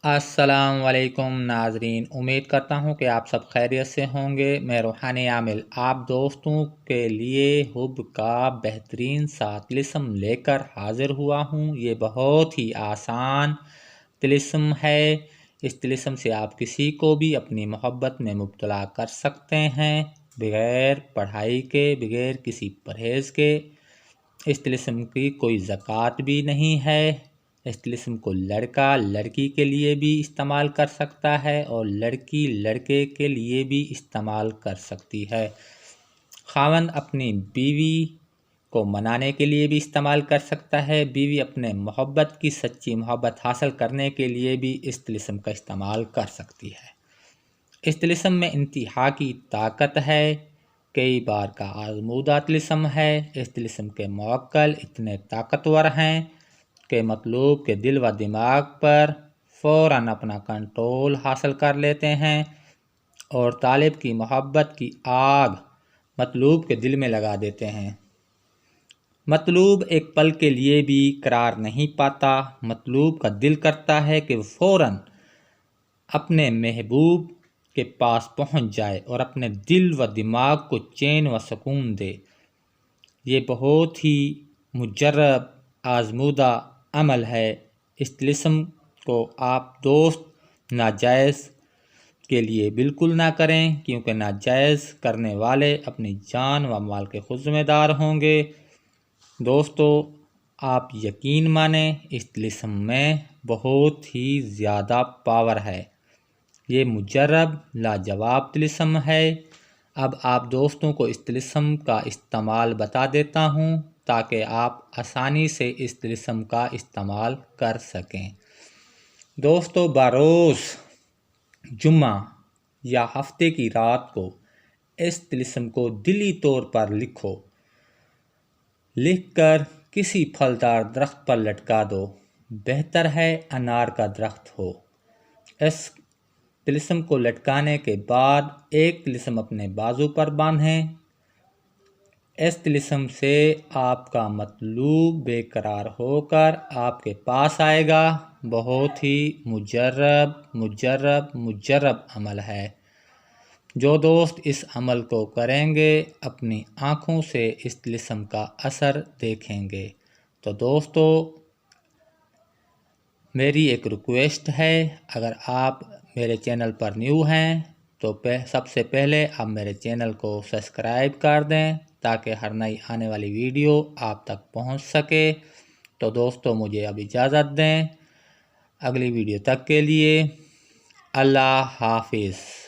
السلام علیکم ناظرین، امید کرتا ہوں کہ آپ سب خیریت سے ہوں گے۔ میں روحانی عامل آپ دوستوں کے لیے حب کا بہترین سا طلسم لے کر حاضر ہوا ہوں۔ یہ بہت ہی آسان طلسم ہے۔ اس طلسم سے آپ کسی کو بھی اپنی محبت میں مبتلا کر سکتے ہیں، بغیر پڑھائی کے، بغیر کسی پرہیز کے۔ اس طلسم کی کوئی زکوٰۃ بھی نہیں ہے۔ اس طلسم کو لڑکا لڑکی کے لیے بھی استعمال کر سکتا ہے اور لڑکی لڑکے کے لیے بھی استعمال کر سکتی ہے۔ خاوند اپنی بیوی کو منانے کے لیے بھی استعمال کر سکتا ہے، بیوی اپنے محبت کی سچی محبت حاصل کرنے کے لیے بھی اس طلسم کا استعمال کر سکتی ہے۔ اس طلسم میں انتہا کی طاقت ہے، کئی بار کا آزمودہ طلسم ہے۔ اس طلسم کے موکل اتنے طاقتور ہیں کہ مطلوب کے دل و دماغ پر فوراً اپنا کنٹرول حاصل کر لیتے ہیں اور طالب کی محبت کی آگ مطلوب کے دل میں لگا دیتے ہیں۔ مطلوب ایک پل کے لیے بھی قرار نہیں پاتا، مطلوب کا دل کرتا ہے کہ فوراً اپنے محبوب کے پاس پہنچ جائے اور اپنے دل و دماغ کو چین و سکون دے۔ یہ بہت ہی مجرب آزمودہ عمل ہے۔ اس طلسم کو آپ دوست ناجائز کے لیے بالکل نہ کریں، کیونکہ ناجائز کرنے والے اپنی جان و مال کے خود ذمہ دار ہوں گے۔ دوستو، آپ یقین مانیں، اس طلسم میں بہت ہی زیادہ پاور ہے۔ یہ مجرب لاجواب طلسم ہے۔ اب آپ دوستوں کو اس طلسم کا استعمال بتا دیتا ہوں تاکہ آپ آسانی سے اس طلسم کا استعمال کر سکیں۔ دوستو، بروز جمعہ یا ہفتے کی رات کو اس طلسم کو دلی طور پر لکھو، لکھ کر کسی پھلدار درخت پر لٹکا دو، بہتر ہے انار کا درخت ہو۔ اس طلسم کو لٹکانے کے بعد ایک طلسم اپنے بازو پر باندھیں۔ اس طلسم سے آپ کا مطلوب بے قرار ہو کر آپ کے پاس آئے گا۔ بہت ہی مجرب عمل ہے۔ جو دوست اس عمل کو کریں گے اپنی آنکھوں سے اس طلسم کا اثر دیکھیں گے۔ تو دوستو، میری ایک ریکویسٹ ہے، اگر آپ میرے چینل پر نیو ہیں تو سب سے پہلے آپ میرے چینل کو سبسکرائب کر دیں تاکہ ہر نئی آنے والی ویڈیو آپ تک پہنچ سکے۔ تو دوستو، مجھے اب اجازت دیں، اگلی ویڈیو تک کے لیے اللہ حافظ۔